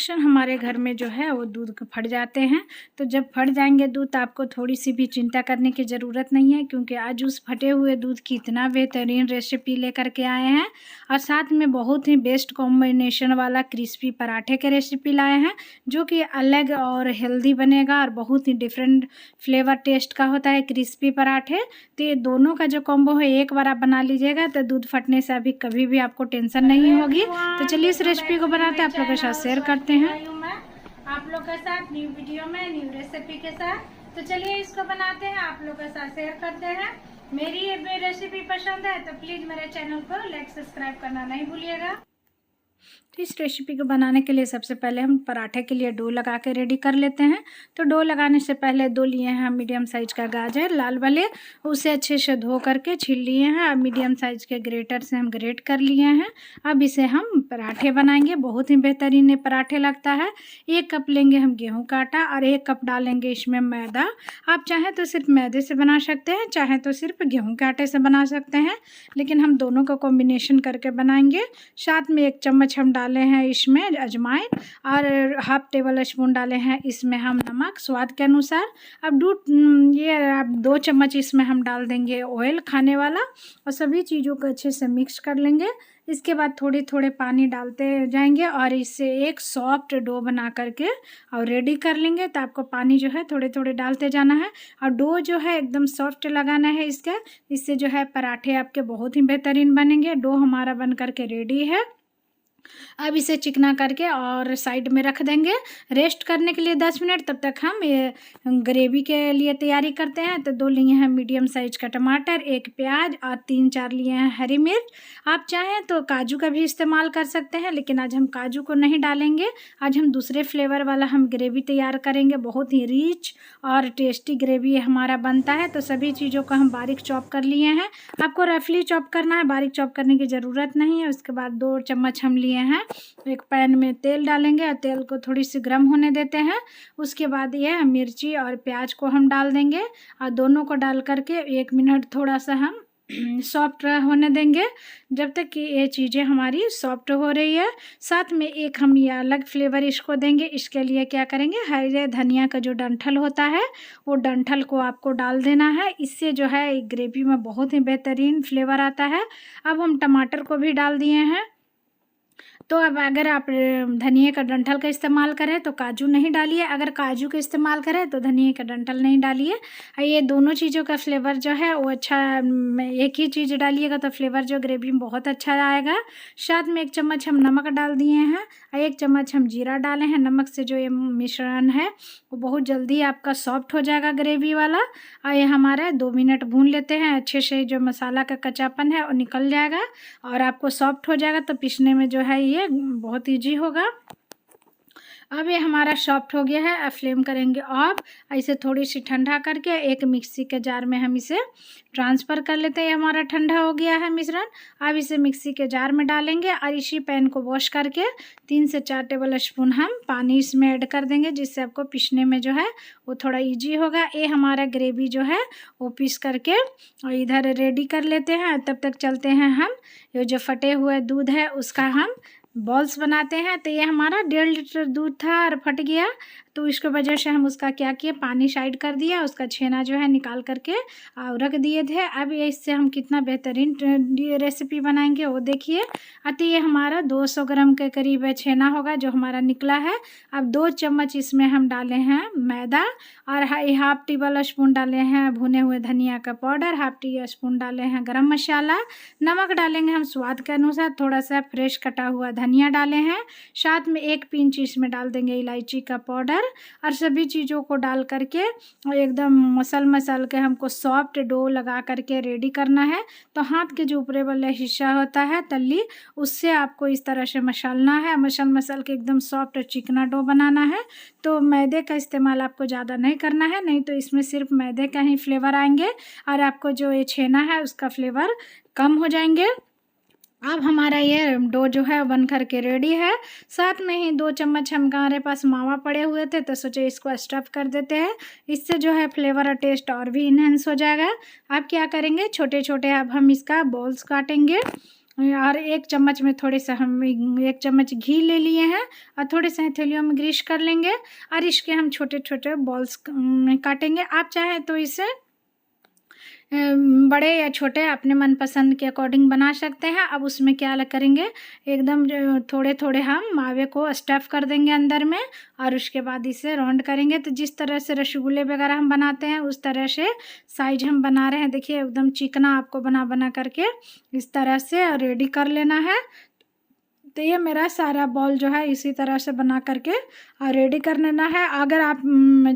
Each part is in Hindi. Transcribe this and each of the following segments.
अक्सर हमारे घर में जो है वो दूध फट जाते हैं। तो जब फट जाएंगे दूध तो आपको थोड़ी सी भी चिंता करने की ज़रूरत नहीं है, क्योंकि आज उस फटे हुए दूध की इतना बेहतरीन रेसिपी लेकर के आए हैं और साथ में बहुत ही बेस्ट कॉम्बिनेशन वाला क्रिस्पी पराठे के रेसिपी लाए हैं, जो कि अलग और हेल्दी बनेगा और बहुत ही डिफरेंट फ्लेवर टेस्ट का होता है क्रिस्पी पराठे। तो ये दोनों का जो कॉम्बो है एक बार आप बना लीजिएगा तो दूध फटने से अभी कभी भी आपको टेंशन नहीं होगी। तो चलिए इस रेसिपी को बनाते हैं, आप लोगों के साथ शेयर करते हैं। आप लोग के साथ न्यू वीडियो में न्यू रेसिपी के साथ। तो चलिए इसको बनाते हैं, आप लोग के साथ शेयर करते हैं। मेरी ये रेसिपी पसंद है तो प्लीज़ मेरे चैनल को लाइक सब्सक्राइब करना नहीं भूलिएगा। तो इस रेसिपी को बनाने के लिए सबसे पहले हम पराठे के लिए डो लगा के रेडी कर लेते हैं। तो डो लगाने से पहले दो लिए हैं हम मीडियम साइज का गाजर लाल वाले, उसे अच्छे से धो करके छील लिए हैं। अब मीडियम साइज के ग्रेटर से हम ग्रेट कर लिए हैं। अब इसे हम पराठे बनाएंगे, बहुत ही बेहतरीन ये पराठे लगता है। 1 कप लेंगे हम गेहूँ का आटा और 1 कप डालेंगे इसमें मैदा। आप चाहें तो सिर्फ मैदे से बना सकते हैं, चाहें तो सिर्फ गेहूँ के आटे से बना सकते हैं, लेकिन हम दोनों का कॉम्बिनेशन करके बनाएंगे। साथ में 1 चम्मच हम डाले हैं इसमें अजवाइन और हाफ टेबल स्पून डाले हैं इसमें हम नमक स्वाद के अनुसार। अब 2 चम्मच इसमें हम डाल देंगे ऑयल खाने वाला और सभी चीज़ों को अच्छे से मिक्स कर लेंगे। इसके बाद थोड़े थोड़े पानी डालते जाएंगे और इससे एक सॉफ्ट डो बना करके और रेडी कर लेंगे। तो आपको पानी जो है थोड़े थोड़े डालते जाना है और डो जो है एकदम सॉफ्ट लगाना है इसका। इससे जो है पराठे आपके बहुत ही बेहतरीन बनेंगे। डो हमारा बन करके रेडी है। अब इसे चिकना करके और साइड में रख देंगे रेस्ट करने के लिए 10 मिनट। तब तक हम ये ग्रेवी के लिए तैयारी करते हैं। तो 2 लिए हैं मीडियम साइज का टमाटर, 1 प्याज और 3-4 लिए हैं हरी मिर्च। आप चाहें तो काजू का भी इस्तेमाल कर सकते हैं, लेकिन आज हम काजू को नहीं डालेंगे। आज हम दूसरे फ्लेवर वाला हम ग्रेवी तैयार करेंगे, बहुत ही रिच और टेस्टी ग्रेवी हमारा बनता है। तो सभी चीज़ों को हम बारीक चॉप कर लिए हैं। आपको रफली चॉप करना है, बारीक चॉप करने की ज़रूरत नहीं है। उसके बाद 2 चम्मच हम लिए हैं, एक पैन में तेल डालेंगे और तेल को थोड़ी सी गर्म होने देते हैं। उसके बाद ये मिर्ची और प्याज को हम डाल देंगे और दोनों को डाल करके 1 मिनट थोड़ा सा हम सॉफ्ट होने देंगे, जब तक कि ये चीज़ें हमारी सॉफ्ट हो रही है। साथ में एक हम ये अलग फ्लेवर इसको देंगे। इसके लिए क्या करेंगे, हरे धनिया का जो डंठल होता है वो डंठल को आपको डाल देना है। इससे जो है ग्रेवी में बहुत ही बेहतरीन फ्लेवर आता है। अब हम टमाटर को भी डाल दिए हैं। तो अब अगर आप धनिया का डंठल का इस्तेमाल करें तो काजू नहीं डालिए, अगर काजू का इस्तेमाल करें तो धनिया का डंठल नहीं डालिए। ये दोनों चीज़ों का फ्लेवर जो है वो अच्छा, एक ही चीज़ डालिएगा तो फ्लेवर जो ग्रेवी में बहुत अच्छा आएगा। साथ में 1 चम्मच हम नमक डाल दिए हैं और 1 चम्मच हम जीरा डाले हैं। नमक से जो ये मिश्रण है वो बहुत जल्दी आपका सॉफ्ट हो जाएगा ग्रेवी वाला। और ये हमारा 2 मिनट भून लेते हैं अच्छे से, जो मसाला का कच्चापन है वो निकल जाएगा और आपको सॉफ्ट हो जाएगा। तो पीसने में जो है ये बहुत ईजी होगा। अब ये हमारा सॉफ्ट हो गया है। अब फ्लेम करेंगे ऑफ। इसे थोड़ी सी ठंडा करके एक मिक्सी के जार में हम इसे ट्रांसफ़र कर लेते हैं। हमारा ठंडा हो गया है मिश्रण। अब इसे मिक्सी के जार में डालेंगे और इसी पैन को वॉश करके 3 से 4 टेबल स्पून हम पानी इसमें ऐड कर देंगे, जिससे आपको पीसने में जो है वो थोड़ा ईजी होगा। ये हमारा ग्रेवी जो है वो पीस करके और इधर रेडी कर लेते हैं। तब तक चलते हैं हम ये जो फटे हुए दूध है उसका हम बॉल्स बनाते हैं। तो ये हमारा 1.5 लीटर दूध था और फट गया, तो इसके वजह से हम उसका क्या किए, पानी साइड कर दिया, उसका छेना जो है निकाल करके और रख दिए थे। अब ये इससे हम कितना बेहतरीन रेसिपी बनाएंगे वो देखिए। तो ये हमारा 200 ग्राम के करीब छेना होगा जो हमारा निकला है। अब 2 चम्मच इसमें हम डाले हैं मैदा और हाफ टेबल स्पून डाले हैं भुने हुए धनिया का पाउडर, हाफ टी स्पून डाले हैं गरम मसाला, नमक डालेंगे हम स्वाद के अनुसार, थोड़ा सा फ्रेश कटा हुआ धनिया डाले हैं। साथ में 1 पिंच इसमें डाल देंगे इलायची का पाउडर और सभी चीज़ों को डाल करके एकदम मसल के हमको सॉफ्ट डो लगा करके रेडी करना है। तो हाथ के जो ऊपरे वाला हिस्सा होता है तल्ली, उससे आपको इस तरह से मसलना है। मसल के एकदम सॉफ्ट चिकना डो बनाना है। तो मैदे का इस्तेमाल आपको ज़्यादा नहीं करना है, नहीं तो इसमें सिर्फ मैदे का ही फ्लेवर आएंगे और आपको जो ये छेना है उसका फ्लेवर कम हो जाएंगे। अब हमारा ये डो जो है बन करके रेडी है। साथ में ही 2 चम्मच हमारे पास मावा पड़े हुए थे, तो सोचे इसको स्टफ कर देते हैं। इससे जो है फ्लेवर और टेस्ट और भी इन्हेंस हो जाएगा। अब क्या करेंगे, छोटे छोटे अब हम इसका बॉल्स काटेंगे। और 1 चम्मच में थोड़े से हम 1 चम्मच घी ले लिए हैं और थोड़े से हथेलियों में ग्रीस कर लेंगे और इसके हम छोटे-छोटे बॉल्स काटेंगे। आप चाहें तो इसे बड़े या छोटे अपने मनपसंद के अकॉर्डिंग बना सकते हैं। अब उसमें क्या करेंगे, एकदम जो थोड़े-थोड़े हम मावे को स्टफ़ कर देंगे अंदर में और उसके बाद इसे राउंड करेंगे। तो जिस तरह से रसगुल्ले वगैरह हम बनाते हैं उस तरह से साइज़ हम बना रहे हैं। देखिए एकदम चिकना आपको बना करके इस तरह से रेडी कर लेना है। तो ये मेरा सारा बॉल जो है इसी तरह से बना करके रेडी कर लेना है। अगर आप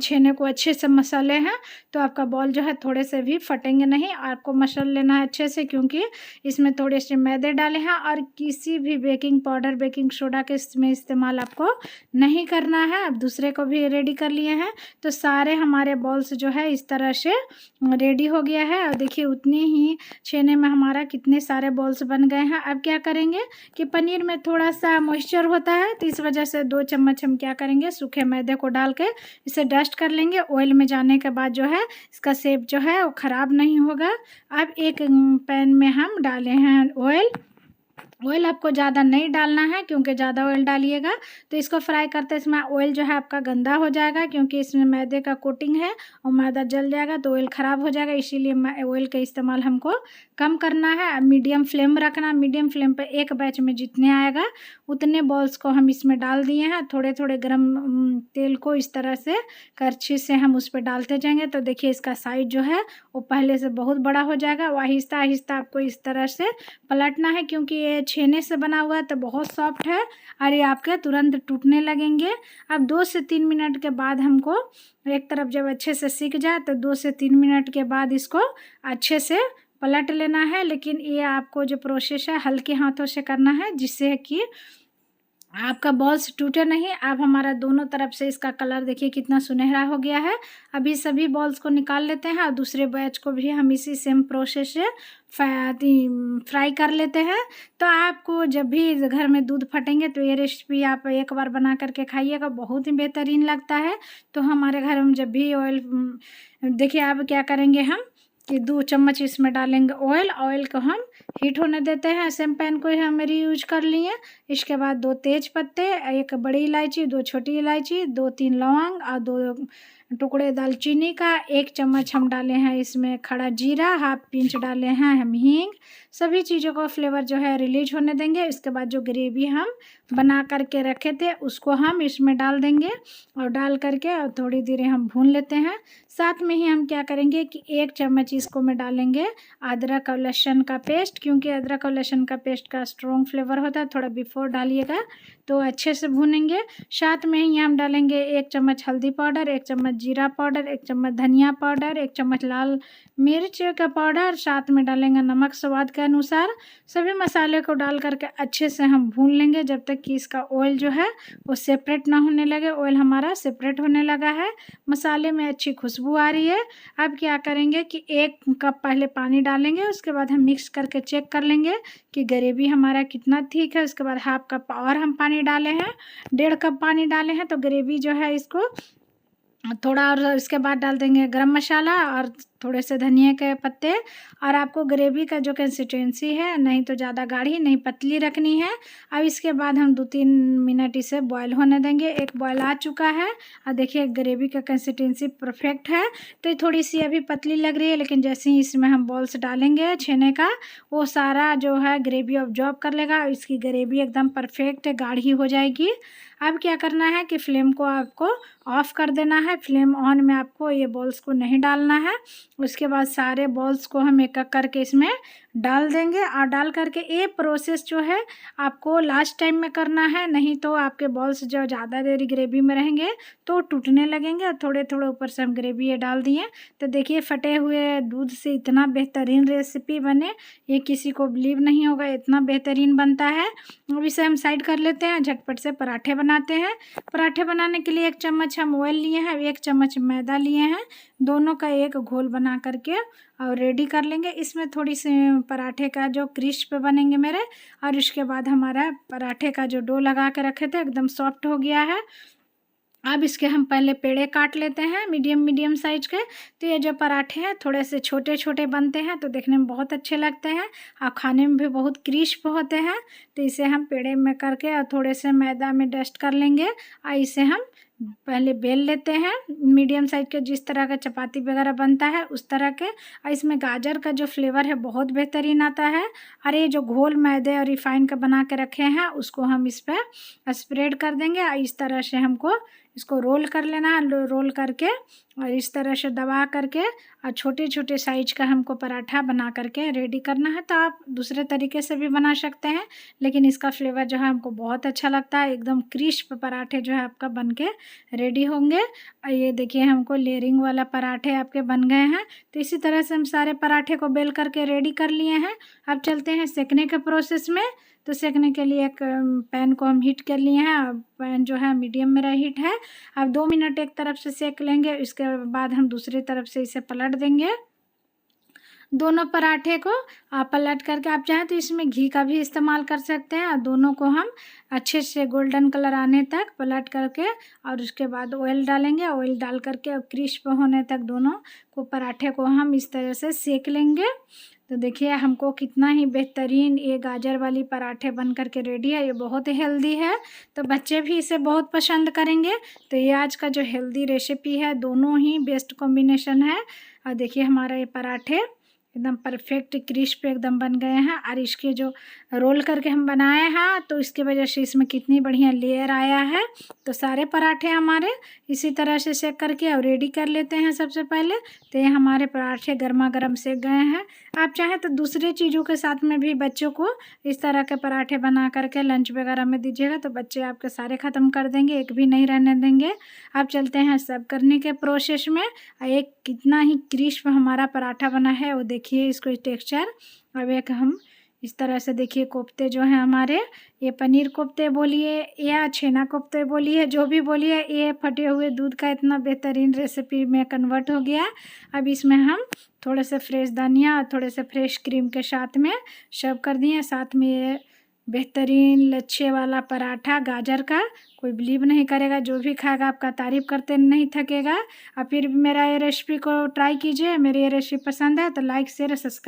छेने को अच्छे से मसल हैं तो आपका बॉल जो है थोड़े से भी फटेंगे नहीं। आपको मसल लेना है अच्छे से, क्योंकि इसमें थोड़े से मैदे डाले हैं और किसी भी बेकिंग पाउडर बेकिंग सोडा के इसमें इस्तेमाल आपको नहीं करना है। अब दूसरे को भी रेडी कर लिए हैं तो सारे हमारे बॉल्स जो है इस तरह से रेडी हो गया है। और देखिए उतनी ही छेने में हमारा कितने सारे बॉल्स बन गए हैं। अब क्या करेंगे कि पनीर में थोड़ा सा मॉइस्चर होता है तो इस वजह से 2 चम्मच हम क्या करेंगे, सूखे मैदे को डाल के इसे डस्ट कर लेंगे। ऑयल में जाने के बाद जो है इसका शेप जो है वो ख़राब नहीं होगा। अब एक पैन में हम डाले हैं ऑयल। ऑयल आपको ज़्यादा नहीं डालना है, क्योंकि ज़्यादा ऑयल डालिएगा तो इसको फ्राई करते समय ऑयल जो है आपका गंदा हो जाएगा, क्योंकि इसमें मैदे का कोटिंग है और मैदा जल जाएगा तो ऑयल ख़राब हो जाएगा। इसीलिए ऑयल का इस्तेमाल हमको कम करना है। मीडियम फ्लेम रखना। मीडियम फ्लेम पे एक बैच में जितने आएगा उतने बॉल्स को हम इसमें डाल दिए हैं। थोड़े थोड़े गरम तेल को इस तरह से करछी से हम उस पर डालते जाएंगे तो देखिए इसका साइज जो है वो पहले से बहुत बड़ा हो जाएगा। वो आहिस्ता आहिस्ता आपको इस तरह से पलटना है, क्योंकि ये छेने से बना हुआ है तो बहुत सॉफ्ट है और ये आपके तुरंत टूटने लगेंगे। अब 2 से 3 मिनट के बाद हमको एक तरफ जब अच्छे से सीख जाए तो 2 से 3 मिनट के बाद इसको अच्छे से पलट लेना है। लेकिन ये आपको जो प्रोसेस है हल्के हाथों से करना है, जिससे कि आपका बॉल्स टूटे नहीं। अब हमारा दोनों तरफ से इसका कलर देखिए कितना सुनहरा हो गया है। अभी सभी बॉल्स को निकाल लेते हैं और दूसरे बैच को भी हम इसी सेम प्रोसेस से फ्राई कर लेते हैं। तो आपको जब भी घर में दूध फटेंगे तो ये रेसिपी आप एक बार बना करके खाइएगा, बहुत ही बेहतरीन लगता है। तो हमारे घर में जब भी ऑयल देखिए अब क्या करेंगे हम कि 2 चम्मच इसमें डालेंगे ऑयल। ऑयल को हम हीट होने देते हैं। सेम पैन को ही हम यूज कर लिए। इसके बाद 2 तेज पत्ते, 1 बड़ी इलायची, 2 छोटी इलायची, 2-3 लौंग और 2 टुकड़े दालचीनी का। 1 चम्मच हम डाले हैं इसमें खड़ा जीरा, हाफ पिंच डाले हैं हम हींग। सभी चीज़ों को फ्लेवर जो है रिलीज होने देंगे। इसके बाद जो ग्रेवी हम बना करके रखे थे उसको हम इसमें डाल देंगे और डाल करके और थोड़ी देर हम भून लेते हैं। साथ में ही हम क्या करेंगे कि 1 चम्मच इसको में डालेंगे अदरक और लहसुन का पेस्ट, क्योंकि अदरक और लहसुन का पेस्ट का स्ट्रॉन्ग फ्लेवर होता है। थोड़ा बिफोर डालिएगा तो अच्छे से भूनेंगे। साथ में ही हम डालेंगे 1 चम्मच हल्दी पाउडर, 1 चम्मच जीरा पाउडर, 1 चम्मच धनिया पाउडर, 1 चम्मच लाल मिर्च का पाउडर, साथ में डालेंगे नमक स्वाद के अनुसार। सभी मसाले को डाल करके अच्छे से हम भून लेंगे जब तक कि इसका ऑयल जो है वो सेपरेट ना होने लगे। ऑयल हमारा सेपरेट होने लगा है, मसाले में अच्छी खुशबू आ रही है। अब क्या करेंगे कि 1 कप पहले पानी डालेंगे, उसके बाद हम मिक्स करके चेक कर लेंगे कि ग्रेवी हमारा कितना ठीक है। उसके बाद हाफ कप और हम पानी डाले हैं, 1.5 कप पानी डाले हैं। तो ग्रेवी जो है इसको थोड़ा, और इसके बाद डाल देंगे गरम मसाला और थोड़े से धनिया के पत्ते। और आपको ग्रेवी का जो कंसिस्टेंसी है नहीं तो ज़्यादा गाढ़ी नहीं पतली रखनी है। अब इसके बाद हम 2-3 मिनट इसे बॉयल होने देंगे। एक बॉयल आ चुका है और देखिए ग्रेवी का कंसिस्टेंसी परफेक्ट है। तो ये थोड़ी सी अभी पतली लग रही है, लेकिन जैसे ही इसमें हम बॉल्स डालेंगे छेने का वो सारा जो है ग्रेवी ऑब्जॉर्ब कर लेगा और इसकी ग्रेवी एकदम परफेक्ट गाढ़ी हो जाएगी। अब क्या करना है कि फ्लेम को आपको ऑफ कर देना है। फ्लेम ऑन में आपको ये बॉल्स को नहीं डालना है। उसके बाद सारे बॉल्स को हम एक एक करके इसमें डाल देंगे और डाल करके ये प्रोसेस जो है आपको लास्ट टाइम में करना है, नहीं तो आपके बॉल्स जो ज़्यादा देर ग्रेवी में रहेंगे तो टूटने लगेंगे। और थोड़े थोड़े ऊपर से हम ग्रेवी ये डाल दिए तो देखिए फटे हुए दूध से इतना बेहतरीन रेसिपी बने, ये किसी को बिलीव नहीं होगा, इतना बेहतरीन बनता है। अब इसे हम साइड कर लेते हैं। झटपट से पराठे बनाते हैं। पराठे बनाने के लिए 1 चम्मच हम ऑयल लिए हैं, 1 चम्मच मैदा लिए हैं, दोनों का एक घोल बना करके और रेडी कर लेंगे। इसमें थोड़ी सी पराठे का जो क्रिस्प बनेंगे मेरे, और इसके बाद हमारा पराठे का जो डो लगा के रखे थे एकदम सॉफ्ट हो गया है। अब इसके हम पहले पेड़े काट लेते हैं मीडियम साइज के। तो ये जो पराठे हैं थोड़े से छोटे छोटे बनते हैं, तो देखने में बहुत अच्छे लगते हैं और खाने में भी बहुत क्रिस्प होते हैं। तो इसे हम पेड़े में करके और थोड़े से मैदा में डस्ट कर लेंगे और इसे हम पहले बेल लेते हैं मीडियम साइज के, जिस तरह का चपाती वगैरह बनता है उस तरह के। और इसमें गाजर का जो फ्लेवर है बहुत बेहतरीन आता है। और ये जो घोल मैदे और रिफाइन का बना के रखे हैं उसको हम इस पर स्प्रेड कर देंगे और इस तरह से हमको इसको रोल कर लेना है। रोल करके और इस तरह से दबा करके और छोटे छोटे साइज का हमको पराठा बना करके रेडी करना है। तो आप दूसरे तरीके से भी बना सकते हैं, लेकिन इसका फ्लेवर जो है हमको बहुत अच्छा लगता है। एकदम क्रिस्प पराठे जो है आपका बन के रेडी होंगे। और ये देखिए हमको लेयरिंग वाला पराठे आपके बन गए हैं। तो इसी तरह से हम सारे पराठे को बेल करके रेडी कर लिए हैं। अब चलते हैं सेकने के प्रोसेस में। तो सेकने के लिए एक पैन को हम हीट कर लिए हैं। पैन जो है मीडियम मेरा हीट है। अब 2 मिनट एक तरफ से सेक लेंगे, इसके बाद हम दूसरी तरफ से इसे पलट देंगे। दोनों पराठे को पलट करके आप चाहें तो इसमें घी का भी इस्तेमाल कर सकते हैं। और दोनों को हम अच्छे से गोल्डन कलर आने तक पलट करके और उसके बाद ऑयल डालेंगे। ऑयल डाल करके और क्रिस्प होने तक दोनों को पराठे को हम इस तरह से सेक लेंगे। तो देखिए हमको कितना ही बेहतरीन ये गाजर वाली पराठे बन करके रेडी है। ये बहुत हेल्दी है, तो बच्चे भी इसे बहुत पसंद करेंगे। तो ये आज का जो हेल्दी रेसिपी है, दोनों ही बेस्ट कॉम्बिनेशन है। और देखिए हमारा ये पराठे एकदम परफेक्ट क्रिस्प एकदम बन गए हैं। और इसके जो रोल करके हम बनाए हैं तो इसकी वजह से इसमें कितनी बढ़िया लेयर आया है। तो सारे पराठे हमारे इसी तरह से सेक करके और रेडी कर लेते हैं सबसे पहले। तो ये हमारे पराठे गर्मा गर्म सेक गए हैं। आप चाहें तो दूसरे चीज़ों के साथ में भी बच्चों को इस तरह के पराठे बना करके लंच वगैरह में दीजिएगा, तो बच्चे आपके सारे ख़त्म कर देंगे, एक भी नहीं रहने देंगे। आप चलते हैं सर्व करने के प्रोसेस में। एक कितना ही क्रिस्प हमारा पराठा बना है वो देखिए इसको टेक्सचर। अब एक हम इस तरह से देखिए कोफ्ते जो हैं हमारे, ये पनीर कोफ्ते बोलिए या छेना कोफ्ते बोलिए, जो भी बोलिए, ये फटे हुए दूध का इतना बेहतरीन रेसिपी में कन्वर्ट हो गया। अब इसमें हम थोड़े से फ्रेश धनिया और थोड़े से फ्रेश क्रीम के साथ में सर्व कर दिए। साथ में ये बेहतरीन लच्छे वाला पराठा गाजर का, कोई बिलीव नहीं करेगा, जो भी खाएगा आपका तारीफ़ करते नहीं थकेगा। और फिर मेरा ये रेसिपी को ट्राई कीजिए। मेरी ये रेसिपी पसंद है तो लाइक शेयर सब्सक्राइब